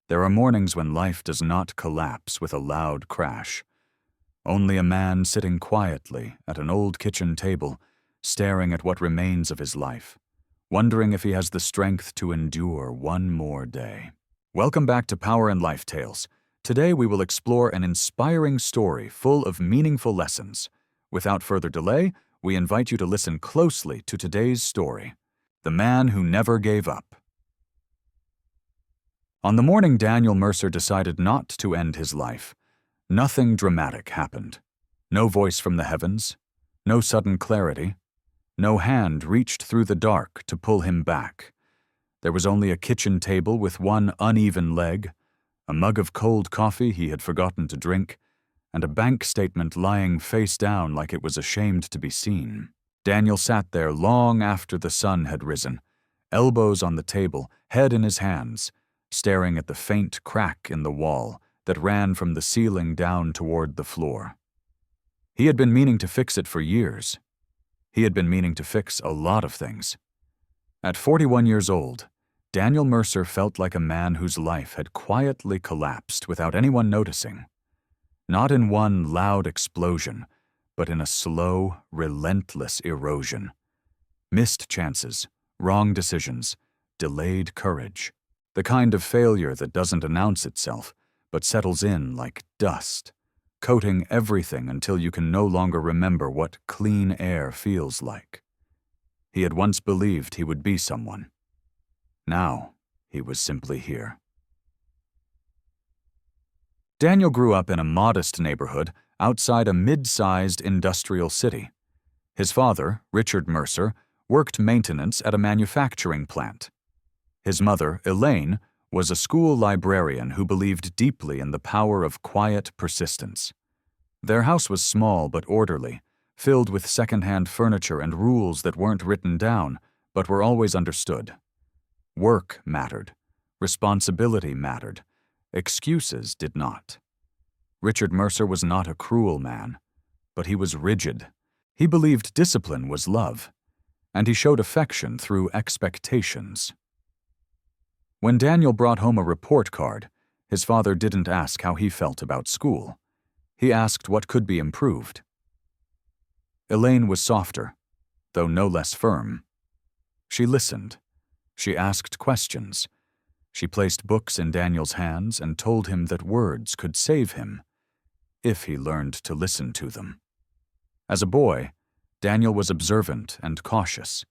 There are mornings when life does not collapse with a loud crash. Only a man sitting quietly at an old kitchen table, staring at what remains of his life, wondering if he has the strength to endure one more day. Welcome back to Power and Life Tales. Today we will explore an inspiring story full of meaningful lessons. Without further delay, we invite you to listen closely to today's story, The Man Who Never Gave Up. On the morning Daniel Mercer decided not to end his life, nothing dramatic happened. No voice from the heavens, no sudden clarity, no hand reached through the dark to pull him back. There was only a kitchen table with one uneven leg, a mug of cold coffee he had forgotten to drink, and a bank statement lying face down like it was ashamed to be seen. Daniel sat there long after the sun had risen, elbows on the table, head in his hands, staring at the faint crack in the wall that ran from the ceiling down toward the floor. He had been meaning to fix it for years. He had been meaning to fix a lot of things. At 41 years old, Daniel Mercer felt like a man whose life had quietly collapsed without anyone noticing. Not in one loud explosion, but in a slow, relentless erosion. Missed chances, wrong decisions, delayed courage. The kind of failure that doesn't announce itself, but settles in like dust, coating everything until you can no longer remember what clean air feels like. He had once believed he would be someone. Now, he was simply here. Daniel grew up in a modest neighborhood outside a mid-sized industrial city. His father, Richard Mercer, worked maintenance at a manufacturing plant. His mother, Elaine, was a school librarian who believed deeply in the power of quiet persistence. Their house was small but orderly, filled with second-hand furniture and rules that weren't written down, but were always understood. Work mattered. Responsibility mattered. Excuses did not. Richard Mercer was not a cruel man, but he was rigid. He believed discipline was love, and he showed affection through expectations. When Daniel brought home a report card, his father didn't ask how he felt about school. He asked what could be improved. Elaine was softer, though no less firm. She listened. She asked questions. She placed books in Daniel's hands and told him that words could save him, if he learned to listen to them. As a boy, Daniel was observant and cautious.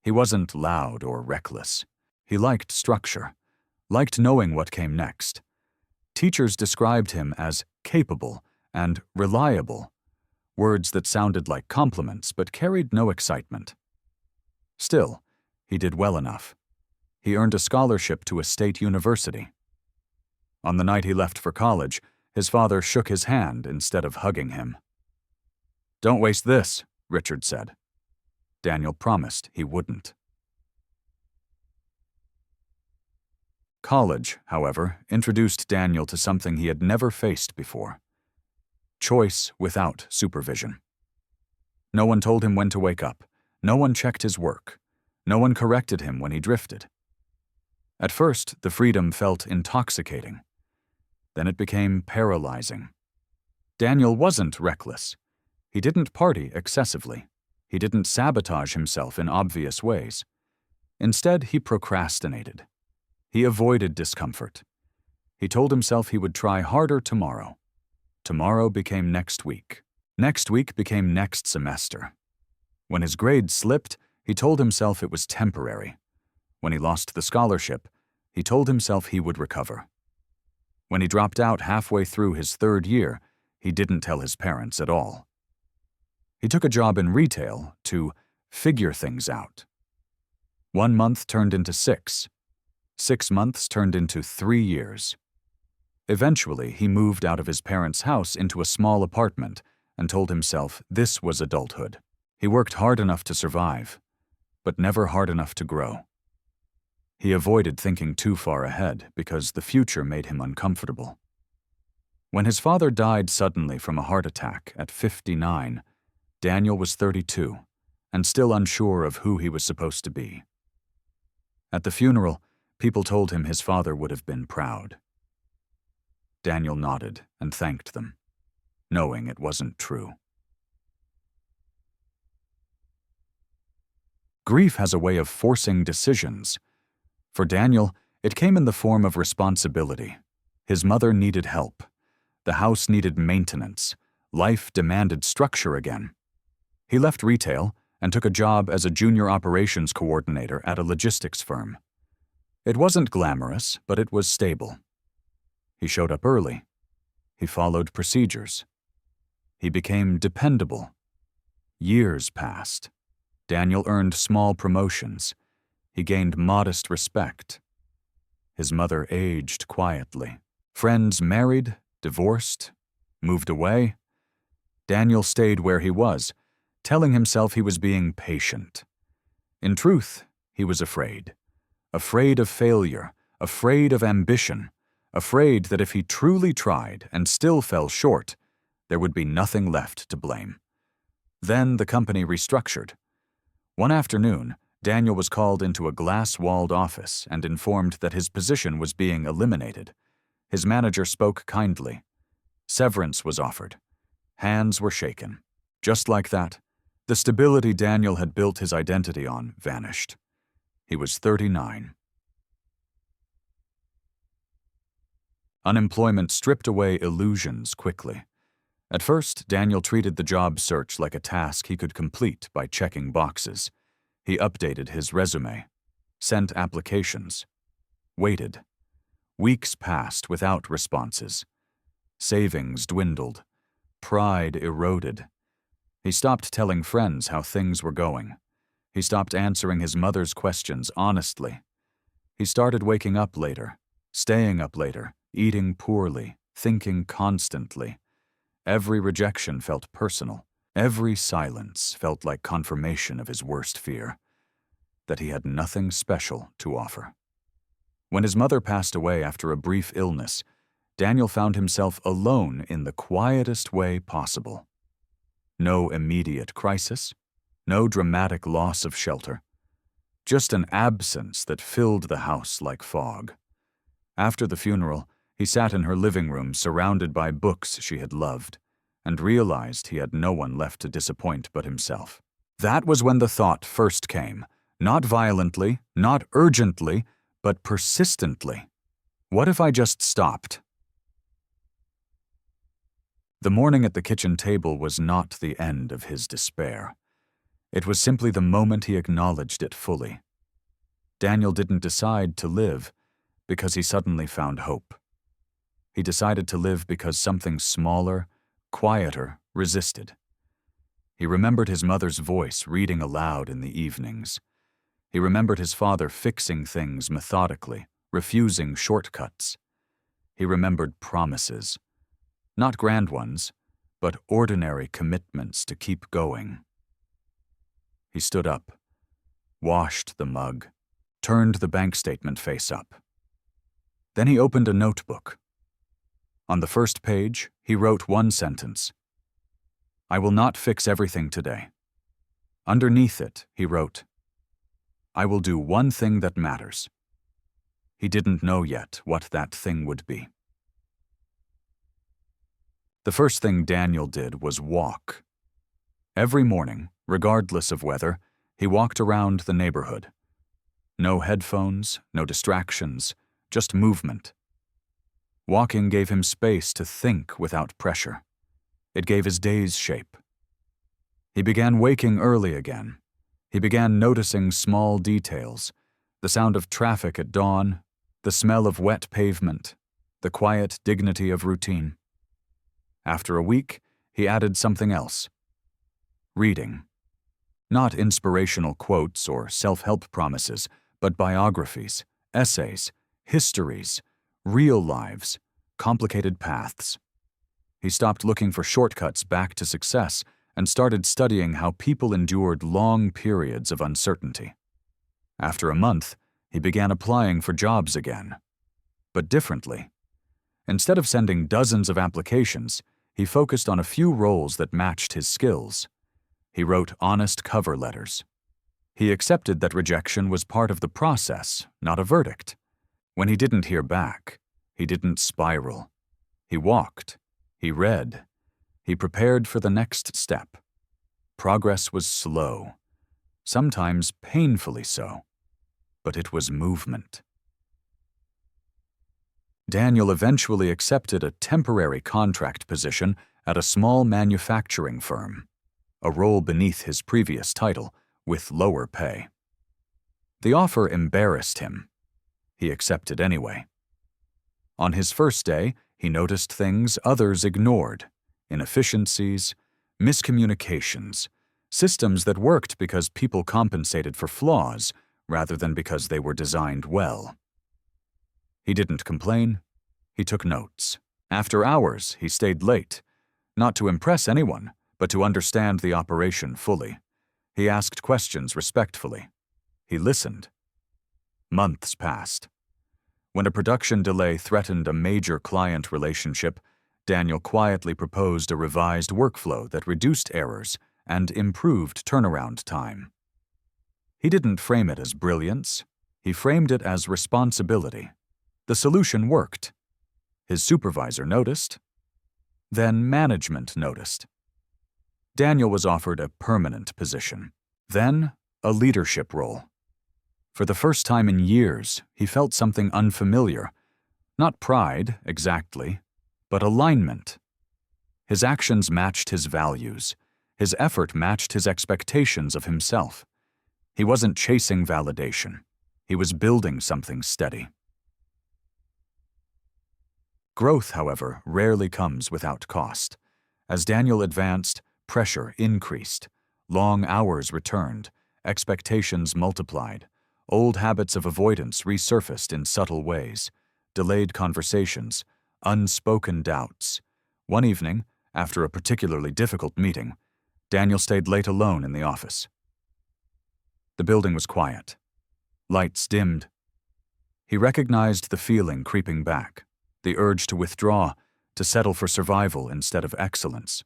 He wasn't loud or reckless. He liked structure, liked knowing what came next. Teachers described him as capable and reliable, words that sounded like compliments but carried no excitement. Still, he did well enough. He earned a scholarship to a state university. On the night he left for college, his father shook his hand instead of hugging him. "Don't waste this," Richard said. Daniel promised he wouldn't. College, however, introduced Daniel to something he had never faced before: choice without supervision. No one told him when to wake up. No one checked his work. No one corrected him when he drifted. At first, the freedom felt intoxicating. Then it became paralyzing. Daniel wasn't reckless. He didn't party excessively. He didn't sabotage himself in obvious ways. Instead, he procrastinated. He avoided discomfort. He told himself he would try harder tomorrow. Tomorrow became next week. Next week became next semester. When his grades slipped, he told himself it was temporary. When he lost the scholarship, he told himself he would recover. When he dropped out halfway through his third year, he didn't tell his parents at all. He took a job in retail to figure things out. 1 month turned into 6. 6 months turned into 3 years. Eventually, he moved out of his parents' house into a small apartment and told himself this was adulthood. He worked hard enough to survive, but never hard enough to grow. He avoided thinking too far ahead because the future made him uncomfortable. When his father died suddenly from a heart attack at 59, Daniel was 32 and still unsure of who he was supposed to be. At the funeral, people told him his father would have been proud. Daniel nodded and thanked them, knowing it wasn't true. Grief has a way of forcing decisions. For Daniel, it came in the form of responsibility. His mother needed help. The house needed maintenance. Life demanded structure again. He left retail and took a job as a junior operations coordinator at a logistics firm. It wasn't glamorous, but it was stable. He showed up early. He followed procedures. He became dependable. Years passed. Daniel earned small promotions. He gained modest respect. His mother aged quietly. Friends married, divorced, moved away. Daniel stayed where he was, telling himself he was being patient. In truth, he was afraid. Afraid of failure, afraid of ambition, afraid that if he truly tried and still fell short, there would be nothing left to blame. Then the company restructured. One afternoon, Daniel was called into a glass-walled office and informed that his position was being eliminated. His manager spoke kindly. Severance was offered. Hands were shaken. Just like that, the stability Daniel had built his identity on vanished. He was 39. Unemployment stripped away illusions quickly. At first, Daniel treated the job search like a task he could complete by checking boxes. He updated his resume, sent applications, waited. Weeks passed without responses. Savings dwindled. Pride eroded. He stopped telling friends how things were going. He stopped answering his mother's questions honestly. He started waking up later, staying up later, eating poorly, thinking constantly. Every rejection felt personal. Every silence felt like confirmation of his worst fear, that he had nothing special to offer. When his mother passed away after a brief illness, Daniel found himself alone in the quietest way possible. No immediate crisis, no dramatic loss of shelter, just an absence that filled the house like fog. After the funeral, he sat in her living room surrounded by books she had loved, and realized he had no one left to disappoint but himself. That was when the thought first came, not violently, not urgently, but persistently. What if I just stopped? The morning at the kitchen table was not the end of his despair. It was simply the moment he acknowledged it fully. Daniel didn't decide to live because he suddenly found hope. He decided to live because something smaller, quieter, resisted. He remembered his mother's voice reading aloud in the evenings. He remembered his father fixing things methodically, refusing shortcuts. He remembered promises. Not grand ones, but ordinary commitments to keep going. He stood up, washed the mug, turned the bank statement face up. Then he opened a notebook. On the first page, he wrote one sentence. I will not fix everything today. Underneath it, he wrote, I will do one thing that matters. He didn't know yet what that thing would be. The first thing Daniel did was walk. Every morning, regardless of weather, he walked around the neighborhood. No headphones, no distractions, just movement. Walking gave him space to think without pressure. It gave his days shape. He began waking early again. He began noticing small details, the sound of traffic at dawn, the smell of wet pavement, the quiet dignity of routine. After a week, he added something else. Reading. Not inspirational quotes or self-help promises, but biographies, essays, histories, real lives, complicated paths. He stopped looking for shortcuts back to success and started studying how people endured long periods of uncertainty. After a month, he began applying for jobs again, but differently. Instead of sending dozens of applications, he focused on a few roles that matched his skills. He wrote honest cover letters. He accepted that rejection was part of the process, not a verdict. When he didn't hear back, he didn't spiral. He walked. He read. He prepared for the next step. Progress was slow, sometimes painfully so, but it was movement. Daniel eventually accepted a temporary contract position at a small manufacturing firm, a role beneath his previous title, with lower pay. The offer embarrassed him. He accepted anyway. On his first day, he noticed things others ignored: inefficiencies, miscommunications, systems that worked because people compensated for flaws rather than because they were designed well. He didn't complain. He took notes. After hours, he stayed late, not to impress anyone, but to understand the operation fully. He asked questions respectfully. He listened. Months passed. When a production delay threatened a major client relationship, Daniel quietly proposed a revised workflow that reduced errors and improved turnaround time. He didn't frame it as brilliance. He framed it as responsibility. The solution worked. His supervisor noticed. Then management noticed. Daniel was offered a permanent position. Then a leadership role. For the first time in years, he felt something unfamiliar. Not pride, exactly, but alignment. His actions matched his values. His effort matched his expectations of himself. He wasn't chasing validation. He was building something steady. Growth, however, rarely comes without cost. As Daniel advanced, pressure increased. Long hours returned. Expectations multiplied. Old habits of avoidance resurfaced in subtle ways. Delayed conversations, unspoken doubts. One evening, after a particularly difficult meeting, Daniel stayed late alone in the office. The building was quiet. Lights dimmed. He recognized the feeling creeping back, the urge to withdraw, to settle for survival instead of excellence.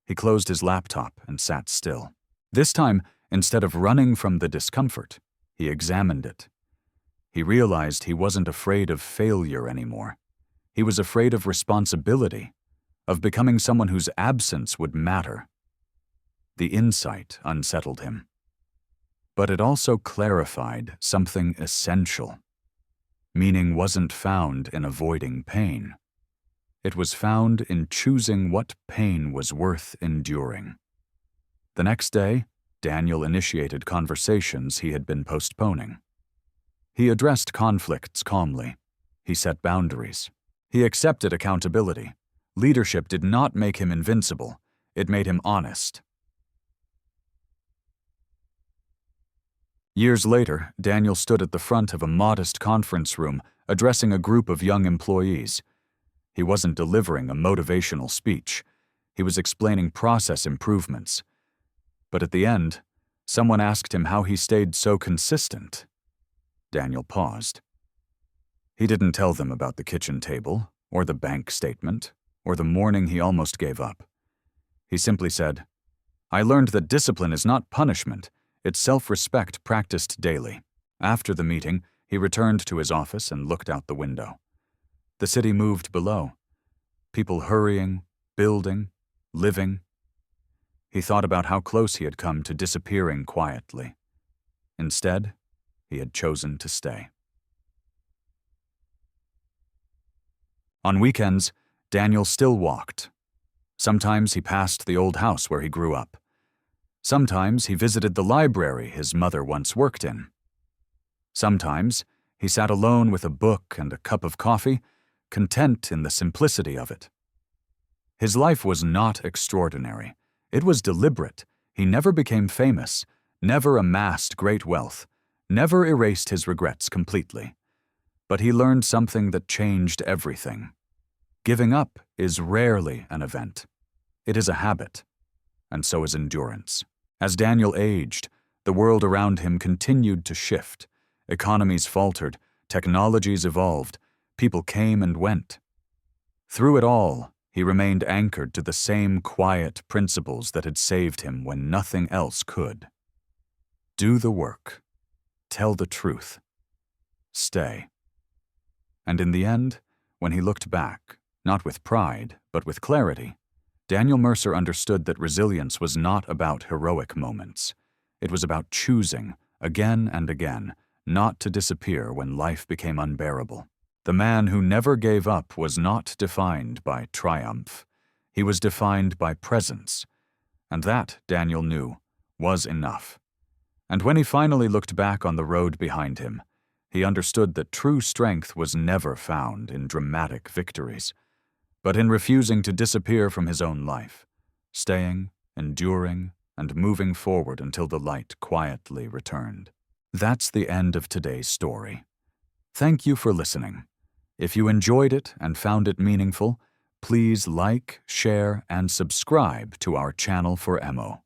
He closed his laptop and sat still. This time, instead of running from the discomfort, he examined it. He realized he wasn't afraid of failure anymore. He was afraid of responsibility, of becoming someone whose absence would matter. The insight unsettled him. But it also clarified something essential. Meaning wasn't found in avoiding pain. It was found in choosing what pain was worth enduring. The next day, Daniel initiated conversations he had been postponing. He addressed conflicts calmly. He set boundaries. He accepted accountability. Leadership did not make him invincible. It made him honest. Years later, Daniel stood at the front of a modest conference room addressing a group of young employees. He wasn't delivering a motivational speech. He was explaining process improvements. But at the end, someone asked him how he stayed so consistent. Daniel paused. He didn't tell them about the kitchen table, or the bank statement, or the morning he almost gave up. He simply said, "I learned that discipline is not punishment, it's self-respect practiced daily." After the meeting, he returned to his office and looked out the window. The city moved below. People hurrying, building, living. He thought about how close he had come to disappearing quietly. Instead, he had chosen to stay. On weekends, Daniel still walked. Sometimes he passed the old house where he grew up. Sometimes he visited the library his mother once worked in. Sometimes he sat alone with a book and a cup of coffee, content in the simplicity of it. His life was not extraordinary. It was deliberate. He never became famous, never amassed great wealth, never erased his regrets completely. But he learned something that changed everything. Giving up is rarely an event. It is a habit, and so is endurance. As Daniel aged, the world around him continued to shift. Economies faltered, technologies evolved, people came and went. Through it all, he remained anchored to the same quiet principles that had saved him when nothing else could. Do the work. Tell the truth. Stay. And in the end, When he looked back, not with pride, but with clarity, Daniel Mercer understood that resilience was not about heroic moments. It was about choosing, again and again, not to disappear when life became unbearable. The man who never gave up was not defined by triumph. He was defined by presence. And that, Daniel knew, was enough. And when he finally looked back on the road behind him, he understood that true strength was never found in dramatic victories, but in refusing to disappear from his own life, staying, enduring, and moving forward until the light quietly returned. That's the end of today's story. Thank you for listening. If you enjoyed it and found it meaningful, please like, share, and subscribe to our channel for Emo.